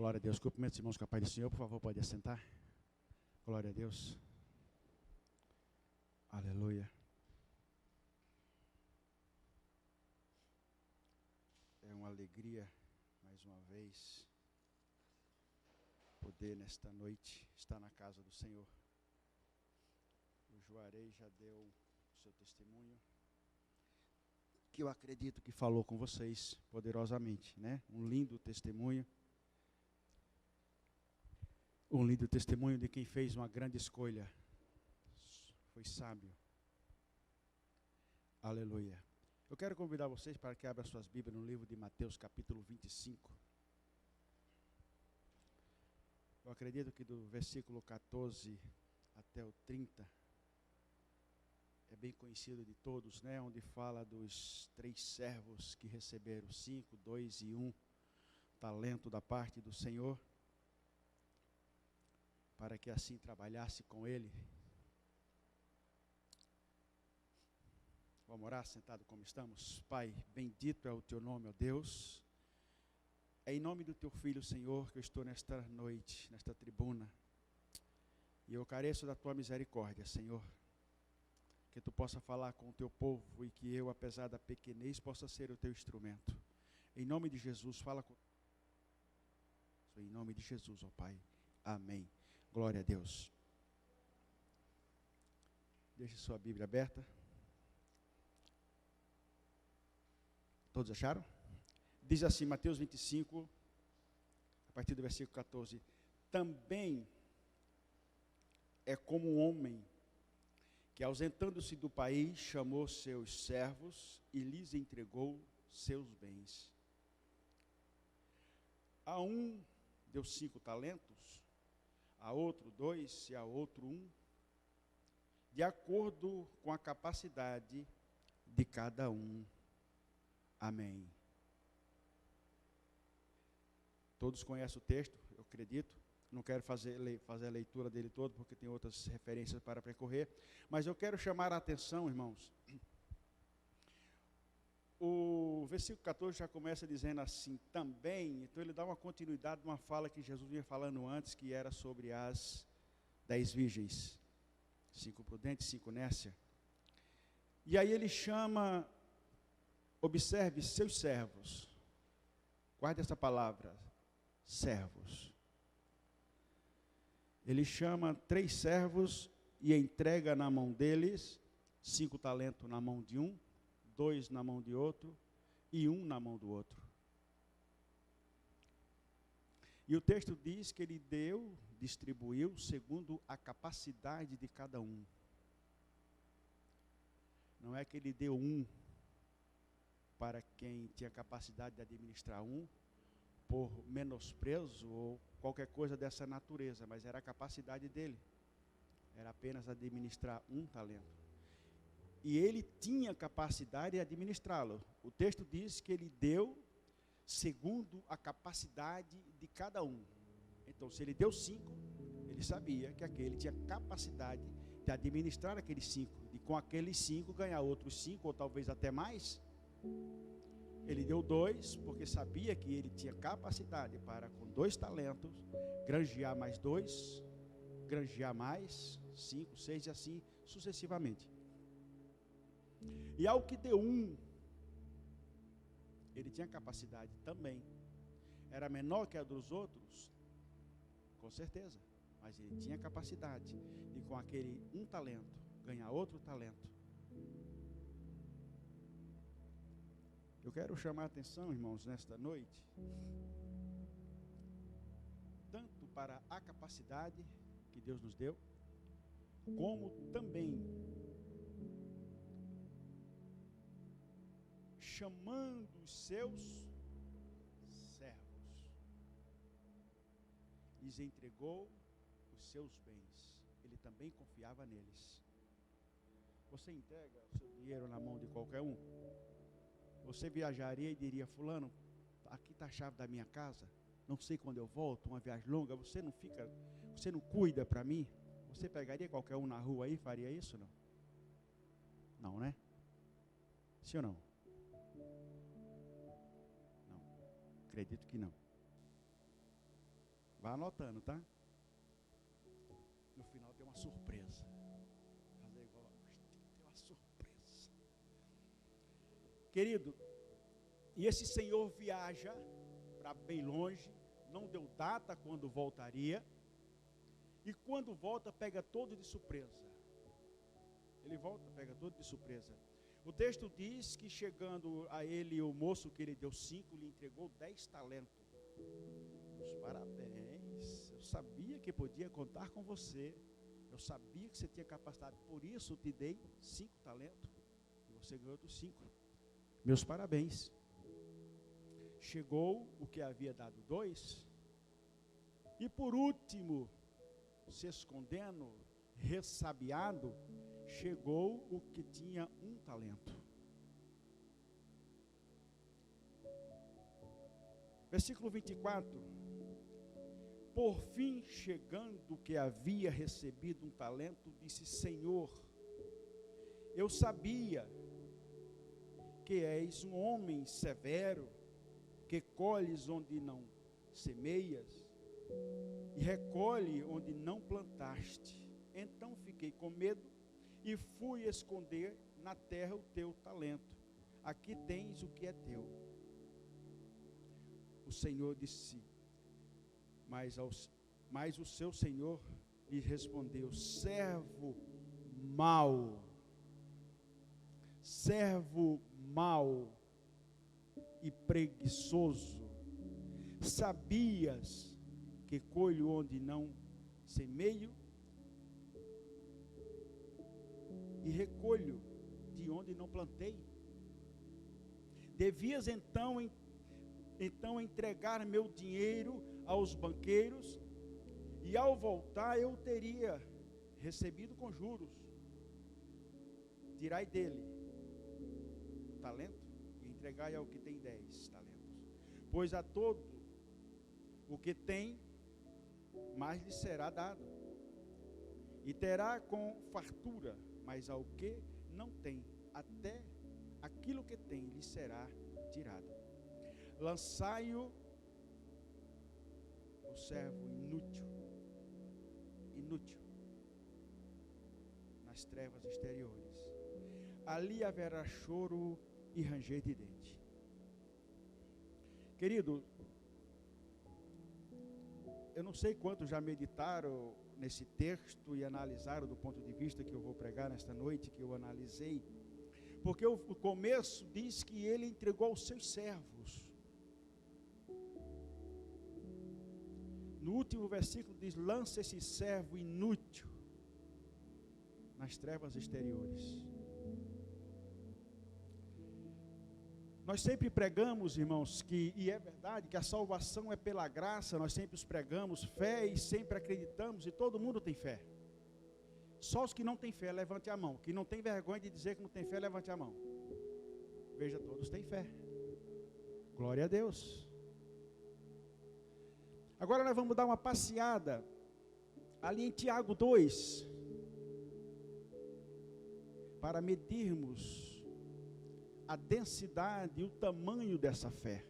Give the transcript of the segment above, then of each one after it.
Glória a Deus. Cumprimento os irmãos com a paz do Senhor. Por favor, pode assentar. Glória a Deus. Aleluia. É uma alegria, mais uma vez, poder nesta noite estar na casa do Senhor. O Juarez já deu o seu testemunho, que eu acredito que falou com vocês poderosamente, né? Um lindo testemunho. Um lindo testemunho de quem fez uma grande escolha. Foi sábio. Aleluia. Eu quero convidar vocês para que abram suas Bíblias no livro de Mateus, capítulo 25. Eu acredito que do versículo 14 até o 30 é bem conhecido de todos, né? Onde fala dos 3 servos que receberam 5, 2 e 1 talento da parte do Senhor, para que assim trabalhasse com ele. Vamos orar sentado como estamos? Pai, bendito é o teu nome, ó Deus. É em nome do teu Filho, Senhor, que eu estou nesta noite, nesta tribuna. E eu careço da tua misericórdia, Senhor. Que tu possa falar com o teu povo e que eu, apesar da pequenez, possa ser o teu instrumento. Em nome de Jesus, fala com... Em nome de Jesus, ó Pai. Amém. Glória a Deus. Deixe sua Bíblia aberta. Todos acharam? Diz assim, Mateus 25, a partir do versículo 14. Também é como um homem que, ausentando-se do país, chamou seus servos e lhes entregou seus bens. A um deu 5 talentos, a outro 2 e a outro 1, de acordo com a capacidade de cada um. Amém. Todos conhecem o texto, eu acredito. Não quero fazer a leitura dele todo, porque tem outras referências para percorrer. Mas eu quero chamar a atenção, irmãos. O versículo 14 já começa dizendo assim, também. Então ele dá uma continuidade de uma fala que Jesus vinha falando antes, que era sobre as 10 virgens. 5 prudentes, 5 nécia. E aí ele chama... Observe seus servos. Guarde essa palavra, servos. Ele chama 3 servos e entrega na mão deles 5 talentos na mão de um, 2 na mão de outro e 1 na mão do outro. E o texto diz que ele distribuiu segundo a capacidade de cada um. Não é que ele deu 1 para quem tinha capacidade de administrar 1, por menosprezo ou qualquer coisa dessa natureza, mas era a capacidade dele. Era apenas administrar 1 talento. E ele tinha capacidade de administrá-lo. O texto diz que ele deu segundo a capacidade de cada um. Então, se ele deu 5, ele sabia que aquele tinha capacidade de administrar aqueles 5, e com aqueles 5 ganhar outros 5, ou talvez até mais. Ele deu 2, porque sabia que ele tinha capacidade para, com 2 talentos, granjear mais 2, granjear mais 5, 6 e assim sucessivamente. E ao que deu 1, ele tinha capacidade também. Era menor que a dos outros? Com certeza. Mas ele tinha capacidade de, com aquele 1 talento, ganhar outro talento. Eu quero chamar a atenção, irmãos, nesta noite, tanto para a capacidade que Deus nos deu, como também chamando os seus servos, lhes entregou os seus bens. Ele também confiava neles. Você entrega o seu dinheiro na mão de qualquer um? Você viajaria e diria, fulano, aqui está a chave da minha casa, não sei quando eu volto, uma viagem longa, você não cuida para mim? Você pegaria qualquer um na rua aí e faria isso, não? Não, né? Sim ou não? Não, acredito que não. Vá anotando, tá? No final tem uma surpresa. Fazer igual, tem uma surpresa. Querido, e esse senhor viaja para bem longe, não deu data quando voltaria, e quando volta pega todo de surpresa. Ele volta, pega todo de surpresa. O texto diz que chegando a ele, o moço que ele deu 5, lhe entregou 10 talentos. Os parabéns, eu sabia que podia contar com você, eu sabia que você tinha capacidade, por isso eu te dei 5 talentos, e você ganhou outros 5. Meus parabéns. Chegou o que havia dado 2, e por último, se escondendo, ressabiado, chegou o que tinha 1 talento. Versículo 24. Por fim, chegando o que havia recebido 1 talento, disse: Senhor, eu sabia que és um homem severo, que colhes onde não semeias, e recolhe onde não plantaste. Então fiquei com medo, e fui esconder na terra o teu talento. Aqui tens o que é teu. O Senhor disse, mas o seu Senhor lhe respondeu: servo mau e preguiçoso, sabias que colho onde não semeio e recolho de onde não plantei? Devias então entregar meu dinheiro aos banqueiros, e ao voltar eu teria recebido com juros. Tirai dele o talento e entregai ao que tem 10 talentos. Pois a todo o que tem, mais lhe será dado, e terá com fartura. Mas ao que não tem, até aquilo que tem lhe será tirado. Lançai-o, o servo inútil, nas trevas exteriores. Ali haverá choro e ranger de dente. Querido, eu não sei quantos já meditaram nesse texto e analisaram do ponto de vista que eu vou pregar nesta noite, que eu analisei, porque o começo diz que ele entregou aos seus servos. No último versículo diz: lança esse servo inútil nas trevas exteriores. Nós sempre pregamos, irmãos, e é verdade, que a salvação é pela graça. Nós sempre os pregamos fé e sempre acreditamos, e todo mundo tem fé. Só os que não têm fé, levante a mão. Que não tem vergonha de dizer que não tem fé, levante a mão. Veja, todos têm fé. Glória a Deus. Agora nós vamos dar uma passeada ali em Tiago 2, para medirmos a densidade e o tamanho dessa fé.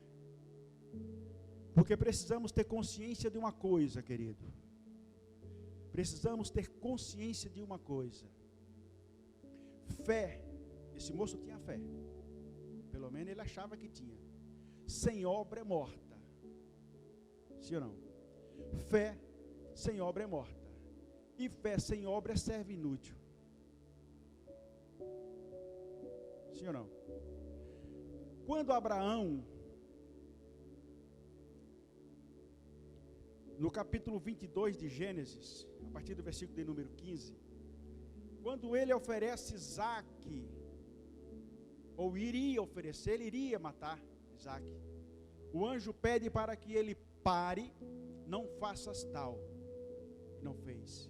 Porque precisamos ter consciência de uma coisa, querido. Precisamos ter consciência de uma coisa. Fé, esse moço tinha fé. Pelo menos ele achava que tinha. Sem obra é morta. Sim ou não? Fé sem obra é morta. E fé sem obra serve inútil. Sim ou não? Quando Abraão, no capítulo 22 de Gênesis, a partir do versículo de número 15, quando ele oferece Isaque, ou iria oferecer, ele iria matar Isaque, o anjo pede para que ele pare, não faças tal, não fez.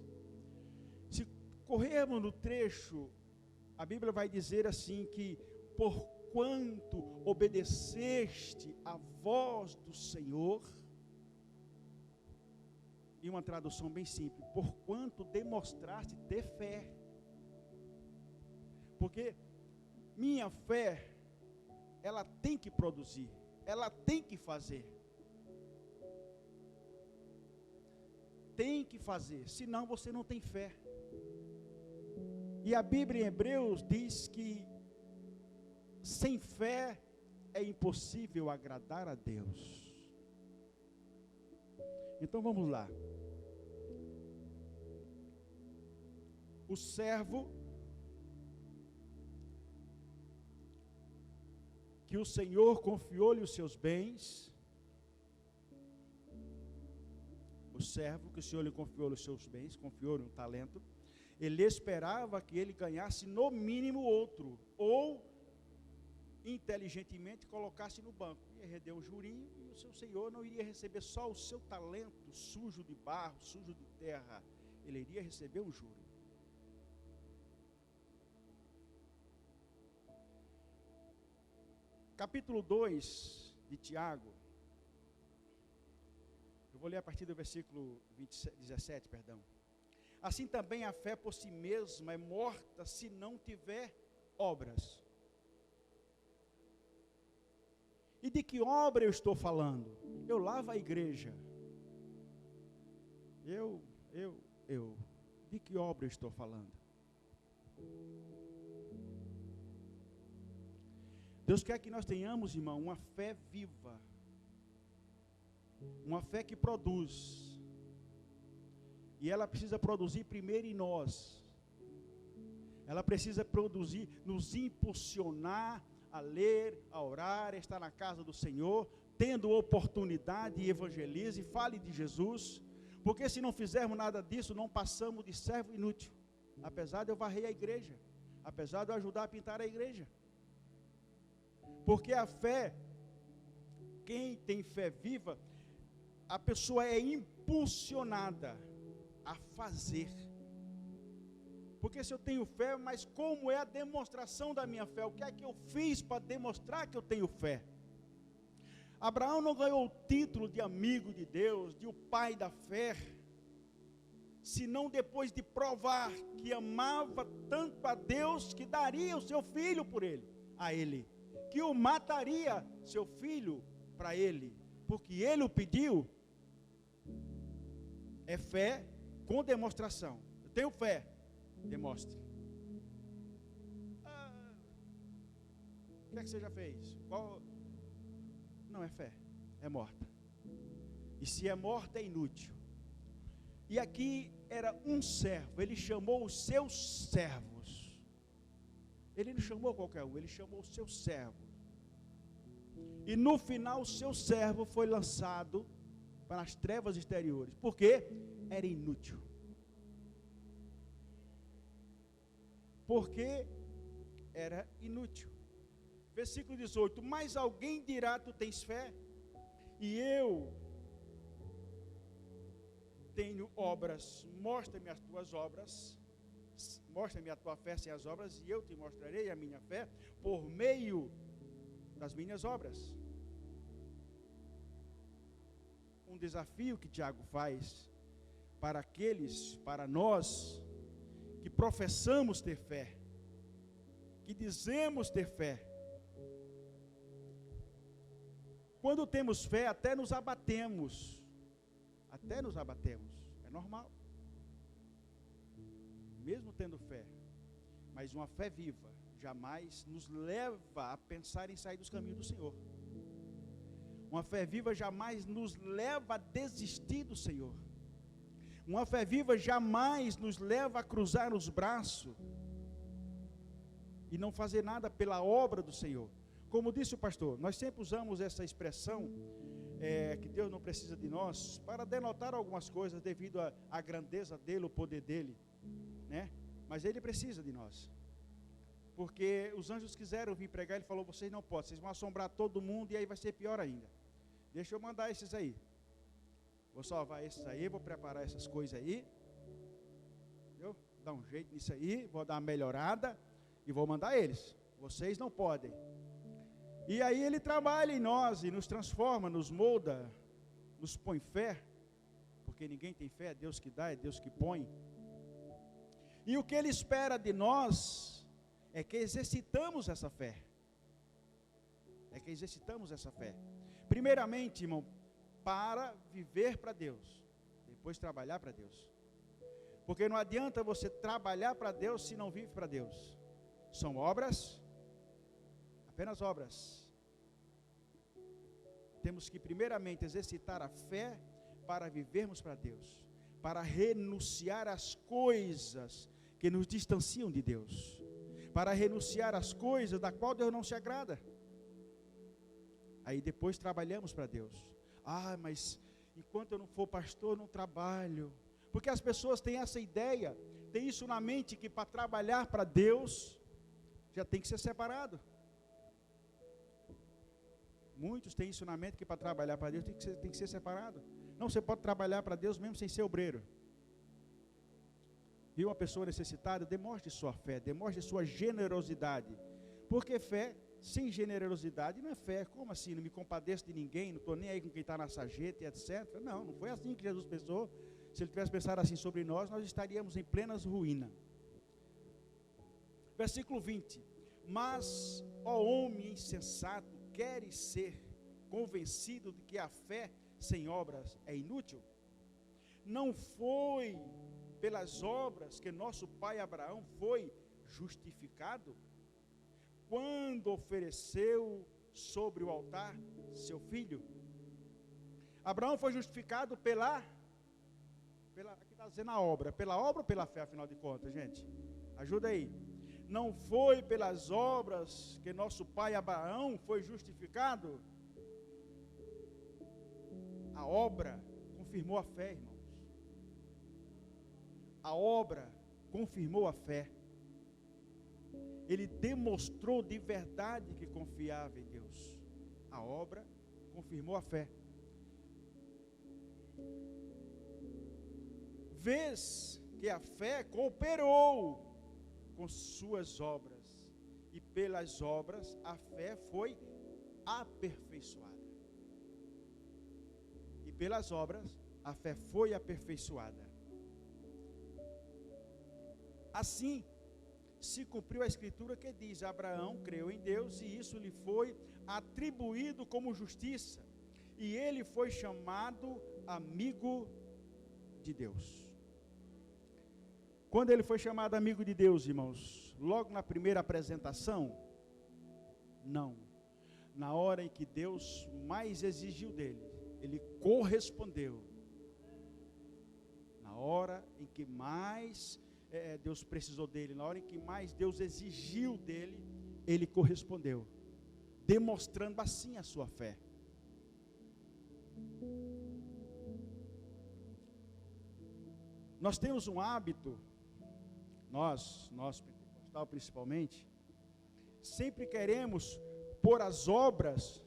Se corrermos no trecho, a Bíblia vai dizer assim que, porquanto obedeceste a voz do Senhor, e uma tradução bem simples, porquanto demonstraste ter fé. Porque minha fé, ela tem que produzir, ela tem que fazer. tem que fazer, senão você não tem fé. E a Bíblia em Hebreus diz que sem fé é impossível agradar a Deus. Então vamos lá. O servo que o Senhor confiou-lhe os seus bens, o servo que o Senhor lhe confiou os seus bens, confiou-lhe um talento, ele esperava que ele ganhasse no mínimo outro, ou inteligentemente colocasse no banco, ia render um jurinho, e o seu senhor não iria receber só o seu talento sujo de barro, sujo de terra, ele iria receber um juro. Capítulo 2 de Tiago, eu vou ler a partir do versículo 17, perdão. Assim também a fé por si mesma é morta se não tiver obras. E de que obra eu estou falando? Eu lavo a igreja. De que obra eu estou falando? Deus quer que nós tenhamos, irmão, uma fé viva. Uma fé que produz. E ela precisa produzir primeiro em nós. Ela precisa produzir, nos impulsionar a ler, a orar, a estar na casa do Senhor, tendo oportunidade, evangelize, fale de Jesus, porque se não fizermos nada disso, não passamos de servo inútil, apesar de eu varrer a igreja, apesar de eu ajudar a pintar a igreja, porque a fé, quem tem fé viva, a pessoa é impulsionada a fazer. Porque se eu tenho fé, mas como é a demonstração da minha fé? O que é que eu fiz para demonstrar que eu tenho fé? Abraão não ganhou o título de amigo de Deus, de o pai da fé, senão depois de provar que amava tanto a Deus, que daria o seu filho por ele, a ele, que o mataria, seu filho, para ele, porque ele o pediu. É fé com demonstração. Eu tenho fé. Demonstre. O que é que você já fez? Não é fé, é morta. E se é morta, é inútil. E aqui era um servo, ele chamou os seus servos. Ele não chamou qualquer um, ele chamou os seus servos. E no final, o seu servo foi lançado para as trevas exteriores. Por quê? Era inútil. Porque era inútil. Versículo 18, mas alguém dirá, tu tens fé, e eu tenho obras, mostra-me as tuas obras, mostra-me a tua fé sem as obras, e eu te mostrarei a minha fé, por meio das minhas obras. Um desafio que Tiago faz, para nós, que professamos ter fé, que dizemos ter fé. Quando temos fé, até nos abatemos, é normal, mesmo tendo fé, mas uma fé viva, jamais nos leva a pensar em sair dos caminhos do Senhor. Uma fé viva jamais nos leva a desistir do Senhor. Uma fé viva jamais nos leva a cruzar os braços e não fazer nada pela obra do Senhor. Como disse o pastor, nós sempre usamos essa expressão, que Deus não precisa de nós, para denotar algumas coisas devido à grandeza dele, o poder dele, né? Mas ele precisa de nós. Porque os anjos quiseram vir pregar, ele falou, vocês não podem, vocês vão assombrar todo mundo e aí vai ser pior ainda. Deixa eu mandar esses aí. Vou salvar esses aí, vou preparar essas coisas aí. Vou dar um jeito nisso aí, vou dar uma melhorada e vou mandar eles. Vocês não podem. E aí ele trabalha em nós e nos transforma, nos molda, nos põe fé, porque ninguém tem fé, é Deus que dá, é Deus que põe. E o que ele espera de nós é que exercitamos essa fé. Primeiramente, irmão, para viver para Deus. depois trabalhar para Deus. Porque não adianta você trabalhar para Deus se não vive para Deus. São obras, apenas obras. Temos que primeiramente exercitar a fé para vivermos para Deus, para renunciar às coisas que nos distanciam de Deus, para renunciar às coisas da qual Deus não se agrada. Aí depois trabalhamos para Deus. Mas enquanto eu não for pastor, eu não trabalho. Porque as pessoas têm essa ideia, têm isso na mente, que para trabalhar para Deus, já tem que ser separado. Muitos têm isso na mente, que para trabalhar para Deus tem que ser separado. Não, você pode trabalhar para Deus mesmo sem ser obreiro. Viu uma pessoa necessitada? Demonstre sua fé, demonstre sua generosidade. Porque fé sem generosidade não é fé. Como assim? Não me compadeço de ninguém, não estou nem aí com quem está na sarjeta, etc. Não foi assim que Jesus pensou. Se ele tivesse pensado assim sobre nós estaríamos em plenas ruína. Versículo 20. Mas, ó homem insensato, queres ser convencido de que a fé sem obras é inútil? Não foi pelas obras que nosso pai Abraão foi justificado, quando ofereceu sobre o altar seu filho? Abraão foi justificado aqui está dizendo a obra, pela obra ou pela fé, afinal de contas, gente? Ajuda aí. Não foi pelas obras que nosso pai Abraão foi justificado? A obra confirmou a fé, irmãos. A obra confirmou a fé. Ele demonstrou de verdade que confiava em Deus. A obra confirmou a fé. Vês que a fé cooperou com suas obras, e pelas obras a fé foi aperfeiçoada. E pelas obras a fé foi aperfeiçoada. Assim se cumpriu a escritura que diz: Abraão creu em Deus e isso lhe foi atribuído como justiça, e ele foi chamado amigo de Deus. Quando ele foi chamado amigo de Deus, irmãos? Logo na primeira apresentação? Não. Na hora em que Deus mais exigiu dele, ele correspondeu. Na hora em que mais Deus precisou dele, na hora em que mais Deus exigiu dele, ele correspondeu, demonstrando assim a sua fé. Nós temos um hábito, nós pentecostal principalmente, sempre queremos pôr as obras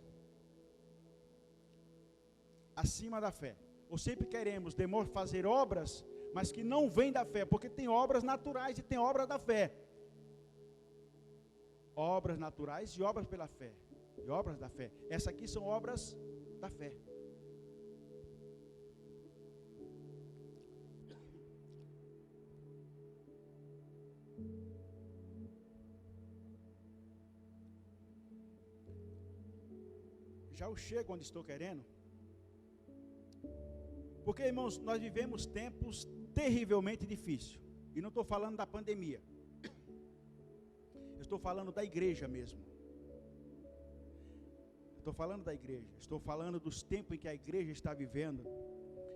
acima da fé, ou sempre queremos fazer obras, mas que não vêm da fé, porque tem obras naturais e tem obras da fé. Obras naturais e obras pela fé, e obras da fé. Essas aqui são obras da fé. Já eu chego onde estou querendo, porque, irmãos, nós vivemos tempos terrivelmente difíceis, e não estou falando da pandemia, eu estou falando da igreja mesmo, estou falando da igreja, estou falando dos tempos em que a igreja está vivendo,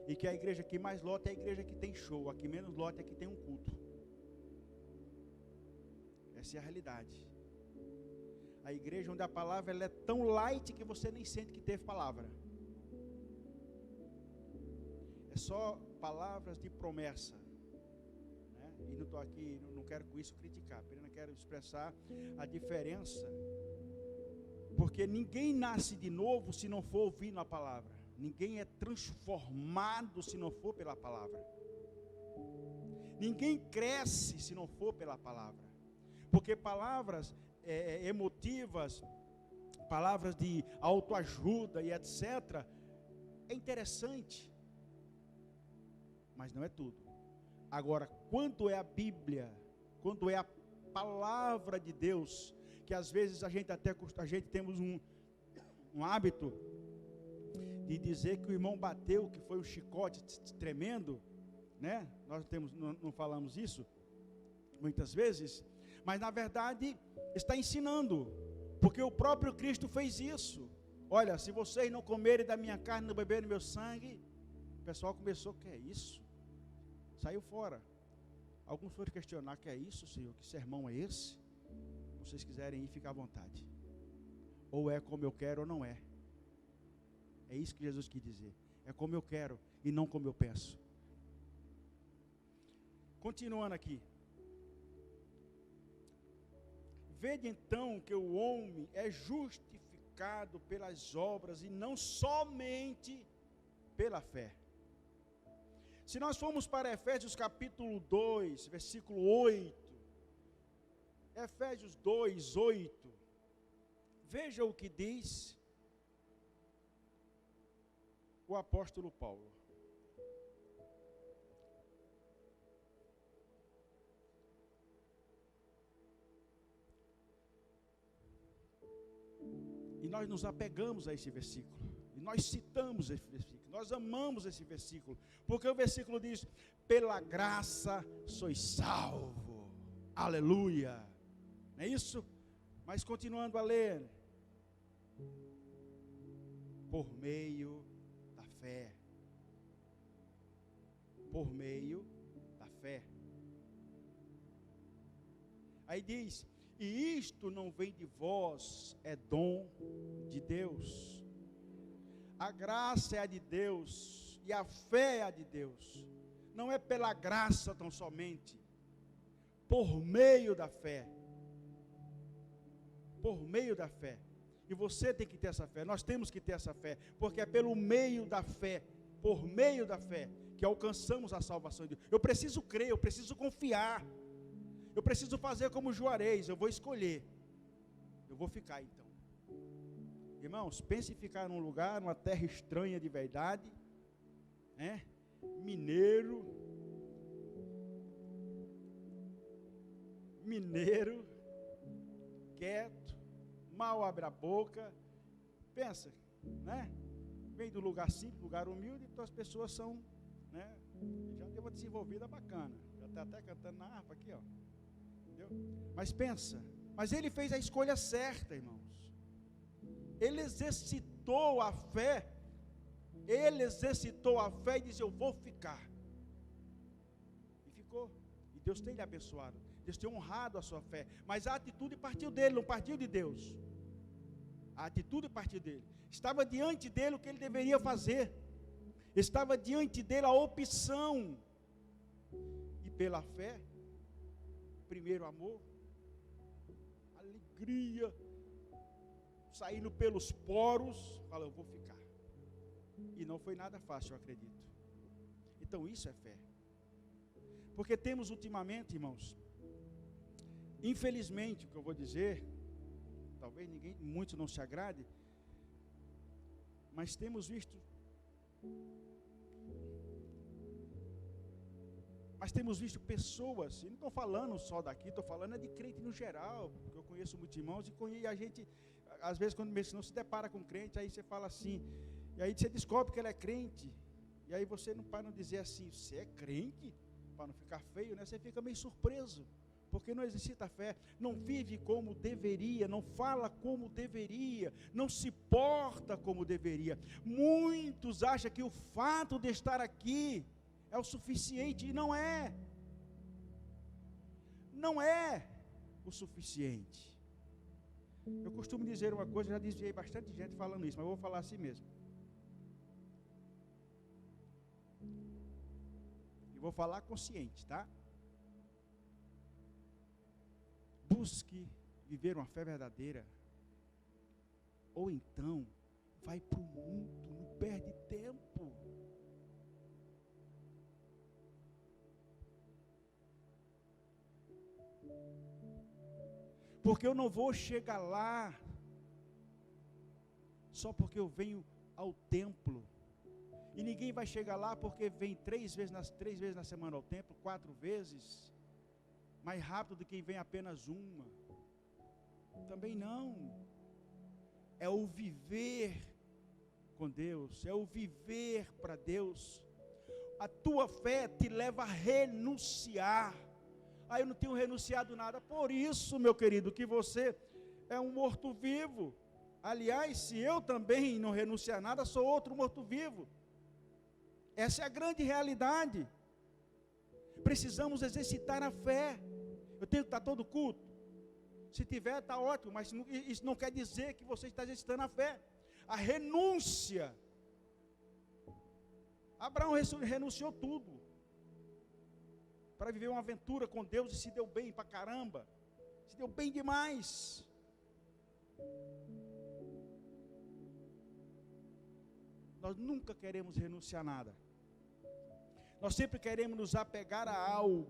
e que a igreja que mais lota é a igreja que tem show, a que menos lota é a que tem um culto. Essa é a realidade. A igreja onde a palavra ela é tão light que você nem sente que teve palavra. É só palavras de promessa, né? E não estou aqui, não quero com isso criticar, apenas quero expressar a diferença, porque ninguém nasce de novo se não for ouvindo a palavra, ninguém é transformado se não for pela palavra, ninguém cresce se não for pela palavra, porque palavras emotivas, palavras de autoajuda e etc, é interessante, mas não é tudo. Agora, quando é a Bíblia, quando é a palavra de Deus, que às vezes a gente temos um hábito de dizer que o irmão bateu, que foi um chicote tremendo, né? Nós não falamos isso muitas vezes, mas na verdade está ensinando, porque o próprio Cristo fez isso. Olha, se vocês não comerem da minha carne, não beberem do meu sangue, o pessoal começou, que é isso? Saiu fora. Alguns foram questionar, que é isso, Senhor? Que sermão é esse? Se vocês quiserem ir, fica à vontade. Ou é como eu quero ou não é. É isso que Jesus quis dizer. É como eu quero e não como eu penso. Continuando aqui. Vede então que o homem é justificado pelas obras e não somente pela fé. Se nós formos para Efésios capítulo 2, versículo 8, Efésios 2, 8, veja o que diz o apóstolo Paulo. E nós nos apegamos a esse versículo. E nós citamos esse versículo. Nós amamos esse versículo. Porque o versículo diz: pela graça sois salvo. Aleluia. Não é isso? Mas continuando a ler. Por meio da fé. Por meio da fé. Aí diz: e isto não vem de vós, é dom de Deus. A graça é a de Deus e a fé é a de Deus. Não é pela graça tão somente, por meio da fé. Por meio da fé. E você tem que ter essa fé, nós temos que ter essa fé, porque é pelo meio da fé, por meio da fé, que alcançamos a salvação de Deus. Eu preciso crer, eu preciso confiar. Eu preciso fazer como Juarez, eu vou escolher. Eu vou ficar então. Irmãos, pense em ficar num lugar, numa terra estranha de verdade, né? Mineiro, quieto, mal abre a boca, pensa, né? Vem do lugar simples, lugar humilde, então as pessoas são, né? Já deu uma desenvolvida bacana, já está até cantando na harpa aqui, ó. Entendeu? Mas pensa, mas ele fez a escolha certa, irmãos. Ele exercitou a fé e disse: eu vou ficar. E ficou. E Deus tem lhe abençoado, Deus tem honrado a sua fé, mas a atitude partiu dele, não partiu de Deus. A atitude partiu dele. Estava diante dele o que ele deveria fazer, estava diante dele a opção, e pela fé, primeiro amor, alegria, saindo pelos poros, fala: eu vou ficar. E não foi nada fácil, eu acredito. Então isso é fé. Porque temos ultimamente, irmãos, infelizmente, o que eu vou dizer, talvez muitos não se agrade, mas temos visto pessoas, e não estou falando só daqui, estou falando de crente no geral, porque eu conheço muitos irmãos, e a gente, às vezes, quando não se depara com crente, aí você fala assim, e aí você descobre que ele é crente, e aí você não para não dizer assim: você é crente? Para não ficar feio, né? Você fica meio surpreso, porque não exercita a fé, não vive como deveria, não fala como deveria, não se porta como deveria. Muitos acham que o fato de estar aqui é o suficiente, e não é. Não é o suficiente. Eu costumo dizer uma coisa, já desviei bastante gente falando isso, mas eu vou falar assim mesmo. E vou falar consciente, tá? Busque viver uma fé verdadeira, ou então vai para o mundo, não perde tempo. Porque eu não vou chegar lá só porque eu venho ao templo. E ninguém vai chegar lá porque vem 3 vezes na semana ao templo, 4 vezes, mais rápido do que quem vem apenas uma. Também não. É o viver com Deus, é o viver para Deus. A tua fé te leva a renunciar. Eu não tenho renunciado nada. Por isso, meu querido, que você é um morto-vivo. Aliás, se eu também não renunciar a nada, sou outro morto-vivo. Essa é a grande realidade. Precisamos exercitar a fé. Eu tenho que estar todo culto. Se tiver, está ótimo, mas isso não quer dizer que você está exercitando a fé. A renúncia. Abraão renunciou tudo para viver uma aventura com Deus e se deu bem para caramba. Se deu bem demais. Nós nunca queremos renunciar a nada. Nós sempre queremos nos apegar a algo.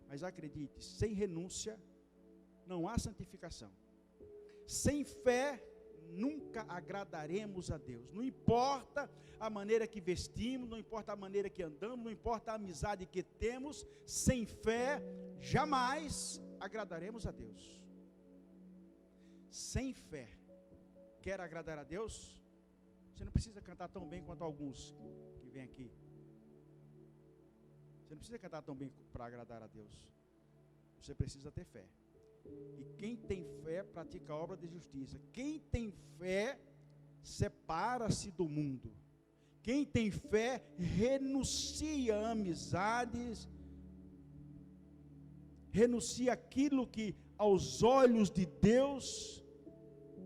Mas acredite, sem renúncia não há santificação. Sem fé nunca agradaremos a Deus. Não importa a maneira que vestimos, não importa a maneira que andamos, não importa a amizade que temos, sem fé jamais agradaremos a Deus. Sem fé, quer agradar a Deus? Você não precisa cantar tão bem quanto alguns que vêm aqui. Você não precisa cantar tão bem para agradar a Deus. Você precisa ter fé. E quem tem fé pratica a obra de justiça. Quem tem fé separa-se do mundo. Quem tem fé renuncia a amizades, renuncia aquilo que aos olhos de Deus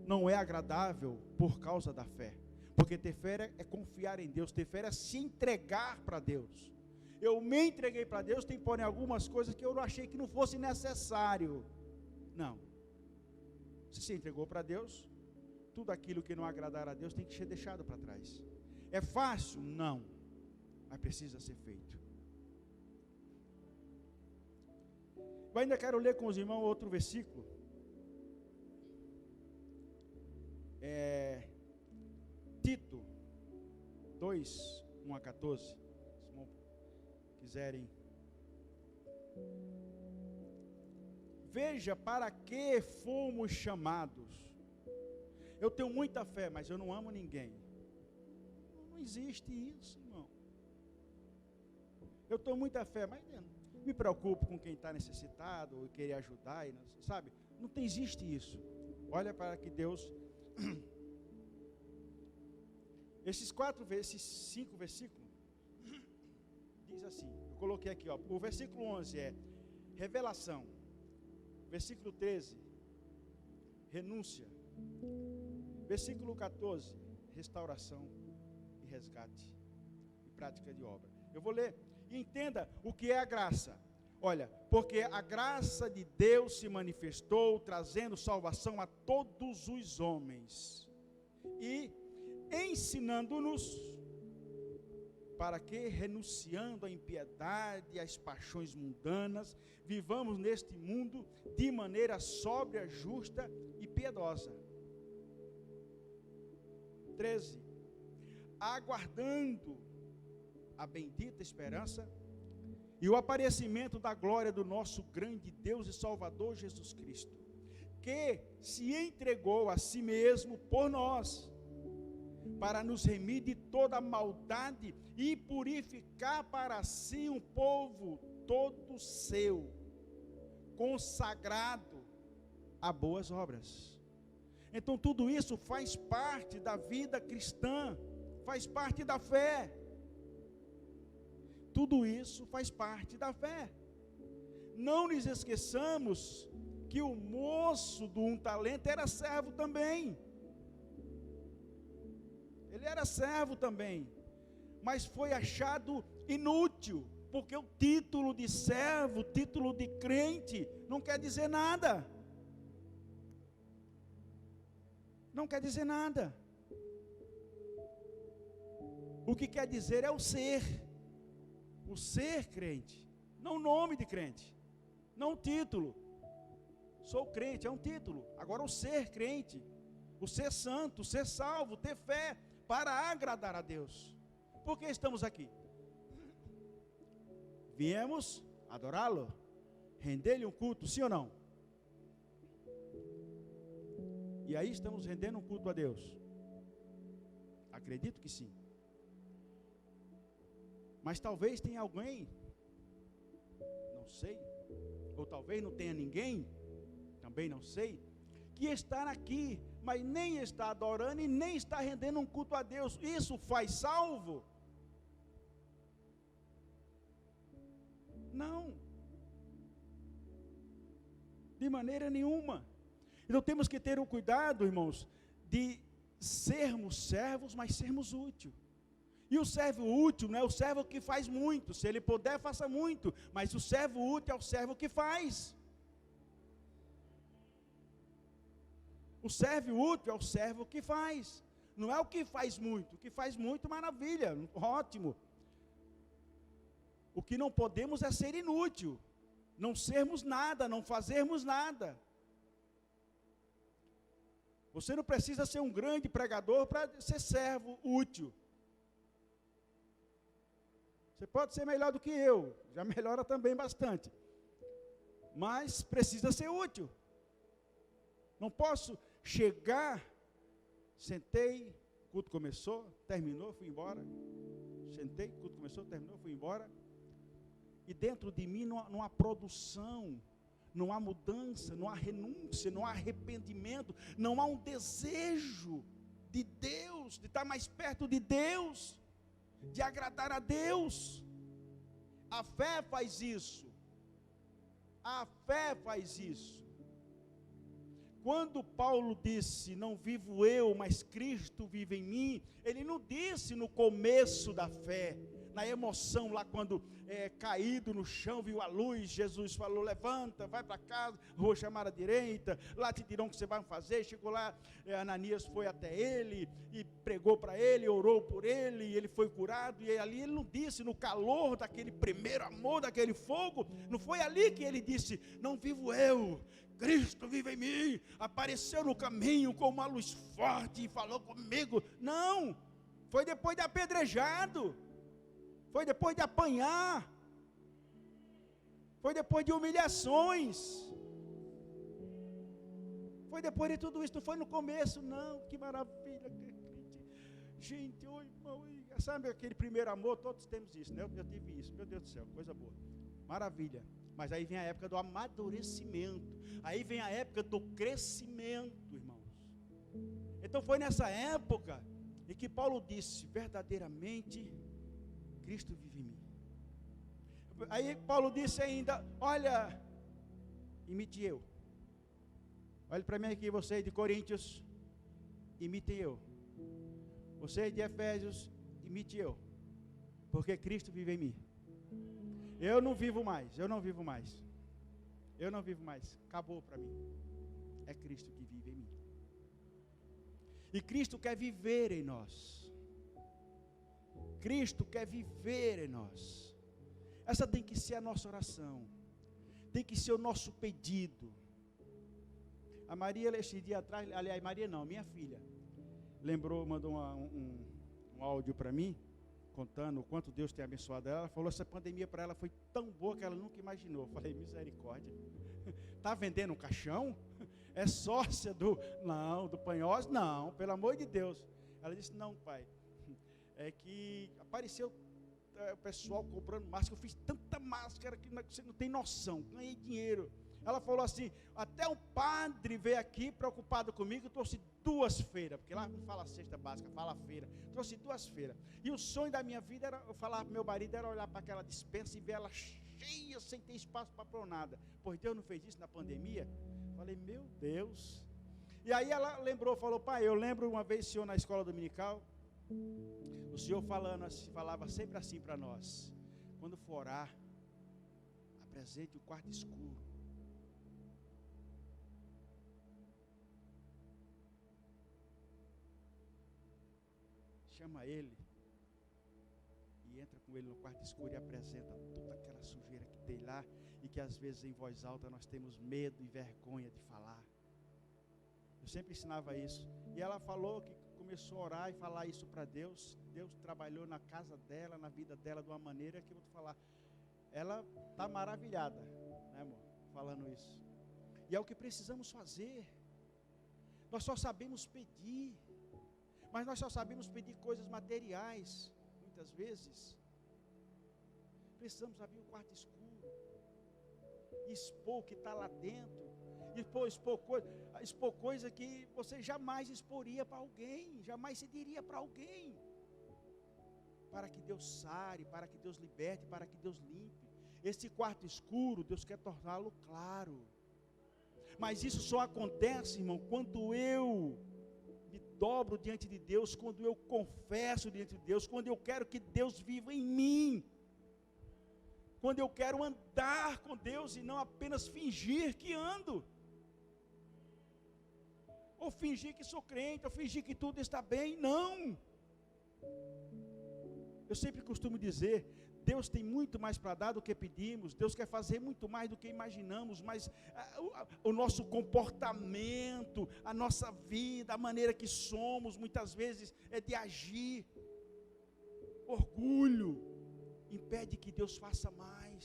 não é agradável por causa da fé. Porque ter fé é confiar em Deus, ter fé é se entregar para Deus. Eu me entreguei para Deus, tem porém algumas coisas que eu não achei que não fosse necessário. Não. Se se entregou para Deus, tudo aquilo que não agradar a Deus tem que ser deixado para trás. É fácil? Não. Mas precisa ser feito. Eu ainda quero ler com os irmãos outro versículo. Tito 2, 1 a 14. Se irmãos quiserem. Veja para que fomos chamados. Eu tenho muita fé, mas eu não amo ninguém. Não existe isso, irmão. Eu tenho muita fé, mas me preocupo com quem está necessitado, ou querer ajudar, sabe? Não existe isso. Olha para que Deus... Esses 5 versículos, diz assim, eu coloquei aqui, o versículo 11 é revelação. Versículo 13, renúncia. Versículo 14, restauração e resgate e prática de obra. Eu vou ler e entenda o que é a graça. Olha, porque a graça de Deus se manifestou trazendo salvação a todos os homens e ensinando-nos para que, renunciando à impiedade e às paixões mundanas, vivamos neste mundo de maneira sóbria, justa e piedosa. 13. Aguardando a bendita esperança e o aparecimento da glória do nosso grande Deus e Salvador Jesus Cristo, que se entregou a si mesmo por nós, para nos remir de toda maldade e purificar para si um povo todo seu, consagrado a boas obras. Então tudo isso faz parte da vida cristã, faz parte da fé. Tudo isso faz parte da fé. Não nos esqueçamos que o moço do 1 talento era servo também. Ele era servo também, mas foi achado inútil, porque o título de servo, título de crente, não quer dizer nada. Não quer dizer nada. O que quer dizer é o ser crente, não o nome de crente, não o título. Sou crente, é um título. Agora o ser crente, o ser santo, o ser salvo, ter fé, para agradar a Deus. Por que estamos aqui? Viemos adorá-lo, render-lhe um culto, sim ou não? E aí estamos rendendo um culto a Deus. Acredito que sim. Mas talvez tenha alguém, não sei, ou talvez não tenha ninguém, também não sei, que está aqui, mas nem está adorando e nem está rendendo um culto a Deus. Isso faz salvo? Não. De maneira nenhuma. Então temos que ter o cuidado, irmãos, de sermos servos, mas sermos úteis. E o servo útil não é o servo que faz muito. Se ele puder, faça muito. Mas o servo útil é o servo que faz. O servo útil é o servo que faz. Não é o que faz muito. O que faz muito, maravilha, ótimo. O que não podemos é ser inútil. Não sermos nada, não fazermos nada. Você não precisa ser um grande pregador para ser servo útil. Você pode ser melhor do que eu, já melhora também bastante. Mas precisa ser útil. Não posso chegar, sentei, o culto começou, terminou, fui embora. Sentei, o culto começou, terminou, fui embora. E dentro de mim não há produção, não há mudança, não há renúncia, não há arrependimento, não há um desejo de Deus, de estar mais perto de Deus, de agradar a Deus. A fé faz isso. A fé faz isso. Quando Paulo disse, não vivo eu, mas Cristo vive em mim, ele não disse no começo da fé, na emoção lá quando caído no chão, viu a luz, Jesus falou, levanta, vai para casa, vou chamar à direita, lá te dirão o que você vai fazer. Chegou lá, Ananias foi até ele, e pregou para ele, orou por ele, e ele foi curado, e ali ele não disse, no calor daquele primeiro amor, daquele fogo, não foi ali que ele disse, não vivo eu, Cristo vive em mim, apareceu no caminho com uma luz forte, e falou comigo. Não, foi depois de apedrejado, foi depois de apanhar, foi depois de humilhações, foi depois de tudo isso, não foi no começo não. Que maravilha, gente, oi, irmão, sabe aquele primeiro amor, todos temos isso, né? Eu tive isso, meu Deus do céu, coisa boa, maravilha, mas aí vem a época do amadurecimento, aí vem a época do crescimento, irmãos. Então foi nessa época em que Paulo disse, verdadeiramente, Cristo vive em mim. Aí Paulo disse ainda, olha, imite eu. Olhe para mim aqui, vocês de Coríntios, imitem eu. Vocês de Efésios, imite eu. Porque Cristo vive em mim. Eu não vivo mais, eu não vivo mais. Eu não vivo mais, acabou para mim. É Cristo que vive em mim. E Cristo quer viver em nós. Cristo quer viver em nós. Essa tem que ser a nossa oração. Tem que ser o nosso pedido. A Maria, esse dia atrás, aliás, Maria não, minha filha, lembrou, mandou um áudio para mim, contando o quanto Deus tem abençoado ela. Ela falou, essa pandemia para ela foi tão boa que ela nunca imaginou. Eu falei, misericórdia. Está vendendo um caixão? É sócia do Panhoz? Não, pelo amor de Deus. Ela disse, não, pai, é que apareceu o pessoal comprando máscara, eu fiz tanta máscara que você não tem noção, ganhei dinheiro. Ela falou assim, até o padre veio aqui preocupado comigo, trouxe 2 feiras, porque lá não fala cesta básica, fala feira, trouxe 2 feiras, e o sonho da minha vida era, eu falar para meu marido, era olhar para aquela despensa e ver ela cheia, sem ter espaço para pôr nada. Pois Deus não fez isso na pandemia? Falei, meu Deus. E aí ela lembrou, falou, pai, eu lembro uma vez, senhor, na escola dominical, o senhor falava sempre assim para nós, quando for orar, apresente o quarto escuro. Chama ele e entra com ele no quarto escuro e apresenta toda aquela sujeira que tem lá e que às vezes em voz alta nós temos medo e vergonha de falar. Eu sempre ensinava isso. E ela falou que começou a orar e falar isso para Deus. Deus trabalhou na casa dela, na vida dela de uma maneira que eu vou te falar. Ela está maravilhada, né, amor? Falando isso. E é o que precisamos fazer. Nós só sabemos pedir. Mas nós só sabemos pedir coisas materiais, muitas vezes. Precisamos abrir o quarto escuro, expor o que está lá dentro, expor coisa que você jamais exporia para alguém, jamais se diria para alguém, para que Deus sare, para que Deus liberte, para que Deus limpe. Esse quarto escuro, Deus quer torná-lo claro, mas isso só acontece, irmão, quando eu me dobro diante de Deus, quando eu confesso diante de Deus, quando eu quero que Deus viva em mim, quando eu quero andar com Deus e não apenas fingir que ando, ou fingir que sou crente, ou fingir que tudo está bem. Não. Eu sempre costumo dizer, Deus tem muito mais para dar do que pedimos, Deus quer fazer muito mais do que imaginamos, mas o nosso comportamento, a nossa vida, a maneira que somos, muitas vezes é de agir, orgulho, impede que Deus faça mais.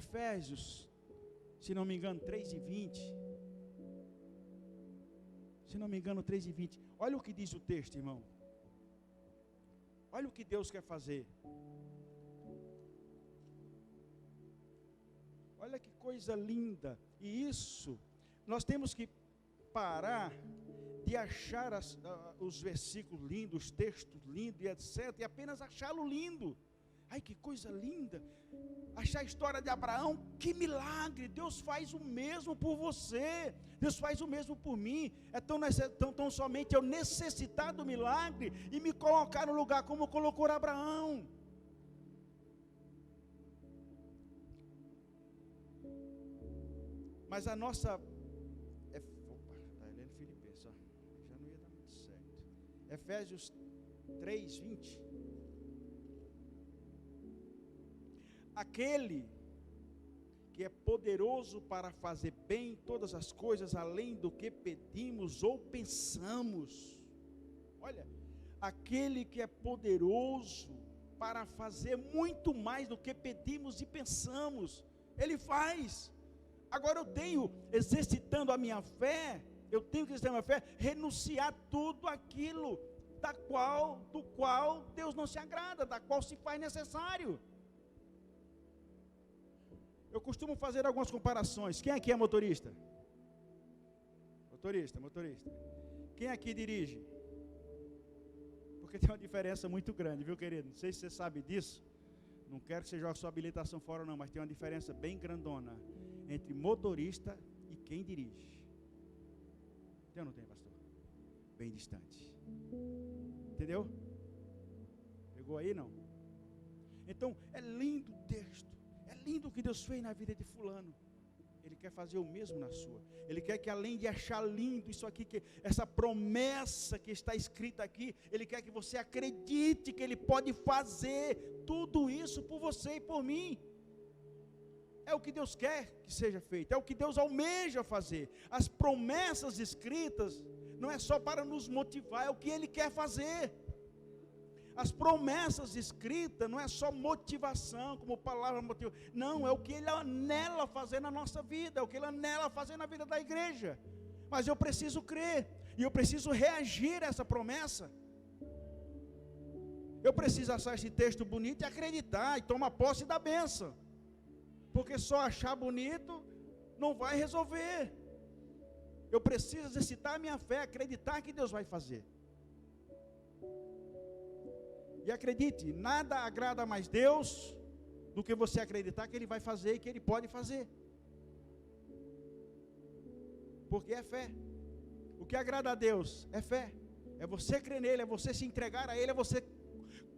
Efésios, se não me engano, 3:20. Se não me engano, 3:20. Olha o que diz o texto, irmão. Olha o que Deus quer fazer. Olha que coisa linda. E isso, nós temos que parar de achar os versículos lindos, os textos lindos e etc. E apenas achá-lo lindo. Ai, que coisa linda. Achar a história de Abraão, que milagre. Deus faz o mesmo por você. Deus faz o mesmo por mim. É tão somente eu necessitar do milagre e me colocar no lugar como colocou Abraão. Mas a nossa... está lendo Filipenses, ó. Já não ia dar muito certo. Efésios 3:20. Aquele que é poderoso para fazer bem todas as coisas, além do que pedimos ou pensamos. Olha, aquele que é poderoso para fazer muito mais do que pedimos e pensamos, Ele faz. Agora eu tenho, exercitando a minha fé, renunciar tudo aquilo do qual Deus não se agrada, da qual se faz necessário. Eu costumo fazer algumas comparações. Quem aqui é motorista? Motorista. Quem aqui dirige? Porque tem uma diferença muito grande, viu, querido? Não sei se você sabe disso. Não quero que você jogue sua habilitação fora não, mas tem uma diferença bem grandona entre motorista e quem dirige. Tem ou não tem, pastor? Bem distante. Entendeu? Pegou aí, não? Então, é lindo o texto. É lindo o que Deus fez na vida de fulano. Ele quer fazer o mesmo na sua. Ele quer que, além de achar lindo isso aqui, essa promessa que está escrita aqui, Ele quer que você acredite que Ele pode fazer tudo isso por você e por mim. É o que Deus quer que seja feito, é o que Deus almeja fazer. As promessas escritas não é só para nos motivar, é o que Ele quer fazer. As promessas escritas não é só motivação, como palavra motiva. Não, é o que Ele anela fazer na nossa vida, é o que Ele anela fazer na vida da igreja. Mas eu preciso crer, e eu preciso reagir a essa promessa. Eu preciso achar esse texto bonito e acreditar, e tomar posse da bênção. Porque só achar bonito não vai resolver. Eu preciso exercitar a minha fé, acreditar que Deus vai fazer. E acredite, nada agrada mais Deus do que você acreditar que Ele vai fazer e que Ele pode fazer. Porque é fé. O que agrada a Deus é fé. É você crer nele, é você se entregar a Ele, é você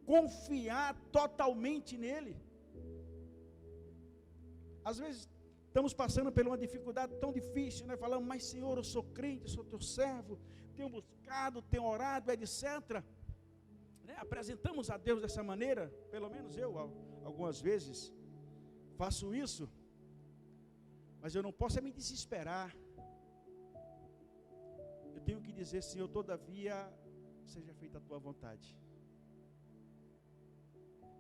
confiar totalmente nele. Às vezes estamos passando por uma dificuldade tão difícil, né? Falamos, mas Senhor, eu sou crente, eu sou teu servo, tenho buscado, tenho orado, etc. Apresentamos a Deus dessa maneira, pelo menos eu algumas vezes faço isso, mas eu não posso me desesperar. Eu tenho que dizer, Senhor, todavia seja feita a tua vontade.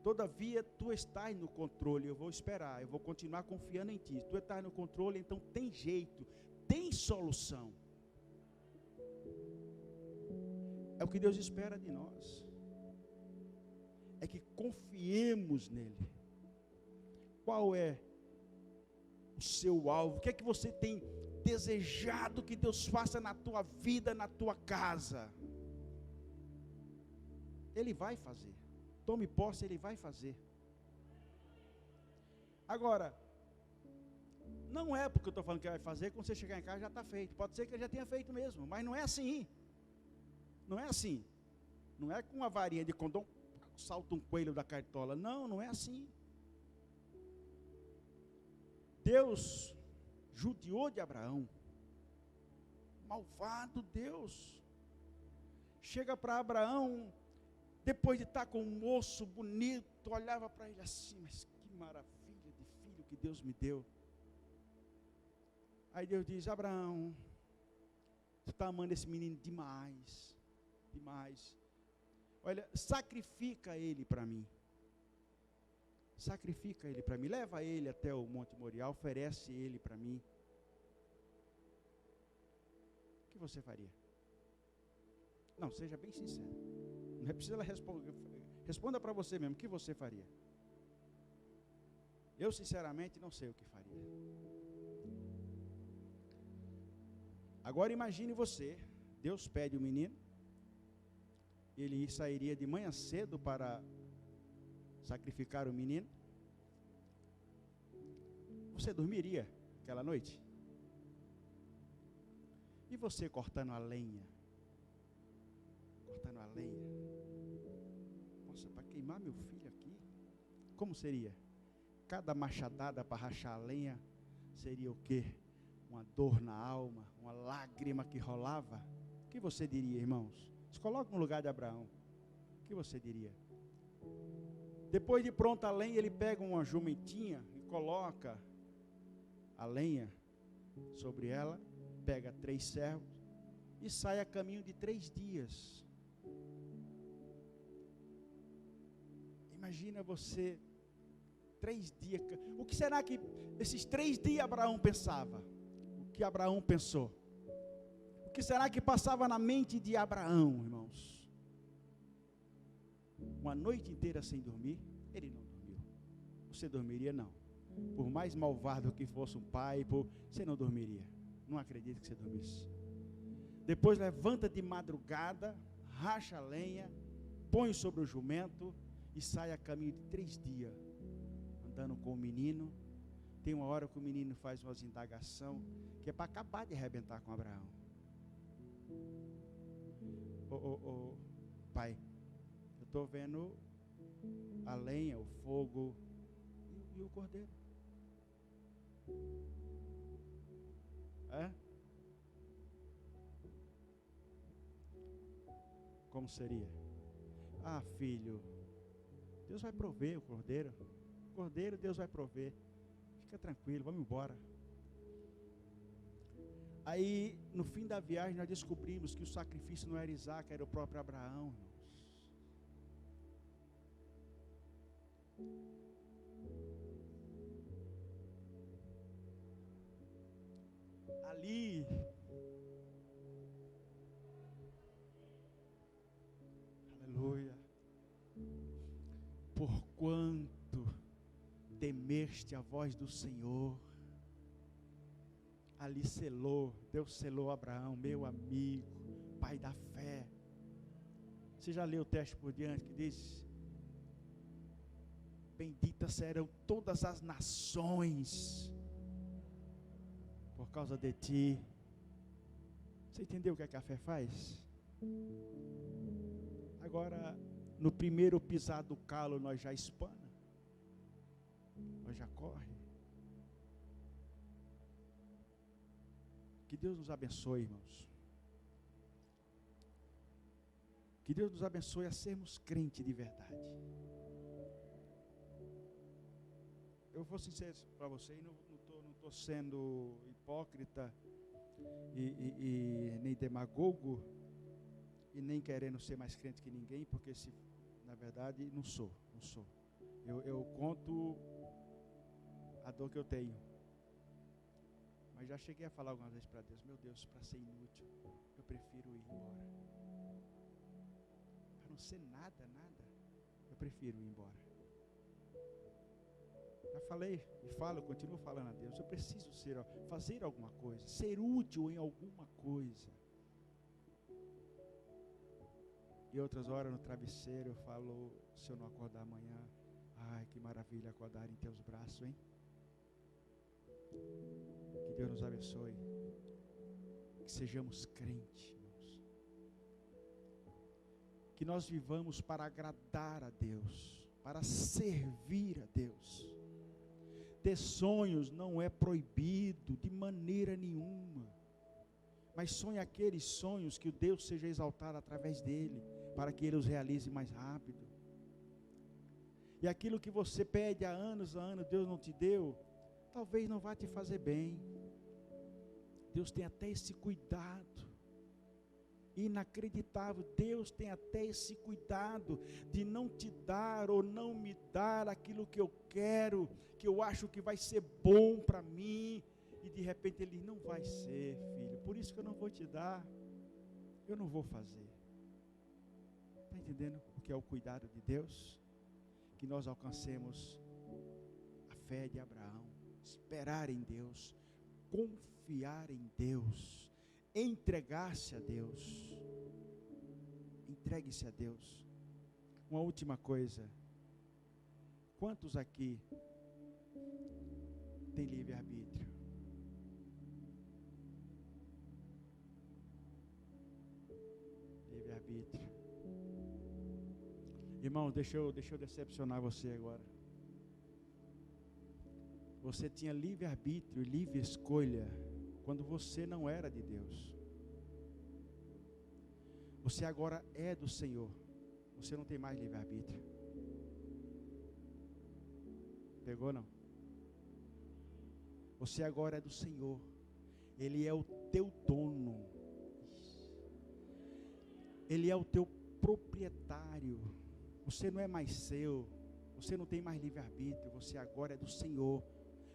Todavia tu estás no controle, eu vou esperar, eu vou continuar confiando em ti. Tu estás no controle, então tem jeito, tem solução. É o que Deus espera de nós. É que confiemos nele. Qual é o seu alvo? O que é que você tem desejado que Deus faça na tua vida, na tua casa? Ele vai fazer. Tome posse, ele vai fazer. Agora, não é porque eu estou falando que ele vai fazer, quando você chegar em casa já está feito. Pode ser que ele já tenha feito mesmo, mas não é assim. Não é assim. Não é com uma varinha de condom, salta um coelho da cartola. Não, não é assim. Deus judiou de Abraão. Malvado Deus. Chega para Abraão, depois de estar com um moço bonito, olhava para ele assim, mas que maravilha de filho que Deus me deu. Aí Deus diz: Abraão, tu está amando esse menino demais, demais. Olha, sacrifica ele para mim. Sacrifica ele para mim. Leva ele até o Monte Moriá, oferece ele para mim. O que você faria? Não, seja bem sincero. Não é preciso ela responder. Responda para você mesmo, o que você faria? Eu sinceramente não sei o que faria. Agora imagine você, Deus pede o menino, ele sairia de manhã cedo para sacrificar o menino. Você dormiria aquela noite? E você cortando a lenha? Cortando a lenha. Nossa, para queimar meu filho aqui, como seria? Cada machadada para rachar a lenha seria o quê? Uma dor na alma, uma lágrima que rolava. O que você diria, irmãos? Se coloca no lugar de Abraão. O que você diria? Depois de pronta a lenha, ele pega uma jumentinha e coloca a lenha sobre ela, pega 3 servos e sai a caminho de 3 dias. Imagina você, 3 dias. O que será que esses 3 dias Abraão pensava? O que Abraão pensou? O que será que passava na mente de Abraão, irmãos? Uma noite inteira sem dormir, ele não dormiu. Você dormiria? Não. Por mais malvado que fosse um pai, você não dormiria. Não acredito que você dormisse. Depois levanta de madrugada, racha a lenha, põe sobre o jumento e sai a caminho de 3 dias, andando com o menino. Tem uma hora que o menino faz umas indagação, que é para acabar de arrebentar com Abraão. Pai, eu estou vendo a lenha, o fogo e o cordeiro. É? Como seria? Ah, filho, Deus vai prover o cordeiro. O cordeiro Deus vai prover. Fica tranquilo, vamos embora. Aí, no fim da viagem, nós descobrimos que o sacrifício não era Isaac, era o próprio Abraão, irmãos. Ali, aleluia, porquanto temeste a voz do Senhor, ali selou, Deus selou Abraão, meu amigo, pai da fé. Você já leu o texto por diante que diz: benditas serão todas as nações por causa de ti. Você entendeu o que a fé faz? Agora, no primeiro pisar do calo, nós já espana, nós já corre. Que Deus nos abençoe, irmãos. Que Deus nos abençoe a sermos crentes de verdade. Eu vou sincero para você, e não estou sendo hipócrita e nem demagogo, e nem querendo ser mais crente que ninguém, porque na verdade não sou. Eu conto a dor que eu tenho. Mas já cheguei a falar algumas vezes para Deus: meu Deus, para ser inútil, eu prefiro ir embora. não ser nada, eu prefiro ir embora. Já falei e falo, continuo falando a Deus, eu preciso fazer alguma coisa, ser útil em alguma coisa. E outras horas no travesseiro eu falo, se eu não acordar amanhã, ai, que maravilha acordar em teus braços, hein? Que Deus nos abençoe, que sejamos crentes, irmãos, que nós vivamos para agradar a Deus, para servir a Deus. Ter sonhos não é proibido de maneira nenhuma, mas sonhe aqueles sonhos que o Deus seja exaltado através dele, para que ele os realize mais rápido. E aquilo que você pede há anos, Deus não te deu, talvez não vá te fazer bem. Deus tem até esse cuidado inacreditável. Deus tem até esse cuidado de não te dar ou não me dar aquilo que eu quero, que eu acho que vai ser bom para mim, e de repente Ele não vai ser, filho, por isso que eu não vou te dar, eu não vou fazer. Está entendendo o que é o cuidado de Deus? Que nós alcancemos a fé de Abraão, esperar em Deus, confiar em Deus, entregar-se a Deus. Entregue-se a Deus. Uma última coisa, quantos aqui têm livre-arbítrio? Livre-arbítrio. Irmão, deixa eu decepcionar você agora. Você tinha livre-arbítrio e livre escolha quando você não era de Deus. Você agora é do Senhor. Você não tem mais livre-arbítrio. Pegou, não? Você agora é do Senhor. Ele é o teu dono. Ele é o teu proprietário. Você não é mais seu. Você não tem mais livre-arbítrio. Você agora é do Senhor.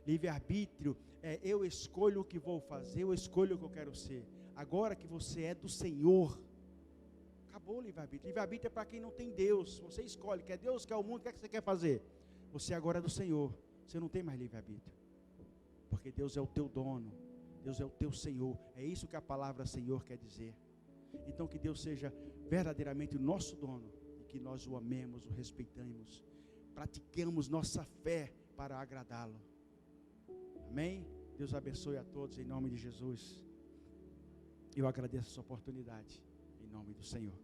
Livre-arbítrio é eu escolho o que vou fazer, eu escolho o que eu quero ser. Agora que você é do Senhor, acabou o livre-arbítrio. Livre-arbítrio é para quem não tem Deus. Você escolhe, quer Deus, quer o mundo, o que é que você quer fazer? Você agora é do Senhor. Você não tem mais livre-arbítrio. Porque Deus é o teu dono. Deus é o teu Senhor. É isso que a palavra Senhor quer dizer. Então que Deus seja verdadeiramente o nosso dono. E que nós o amemos, o respeitemos. Pratiquemos nossa fé para agradá-lo. Amém? Deus abençoe a todos em nome de Jesus. Eu agradeço essa oportunidade em nome do Senhor.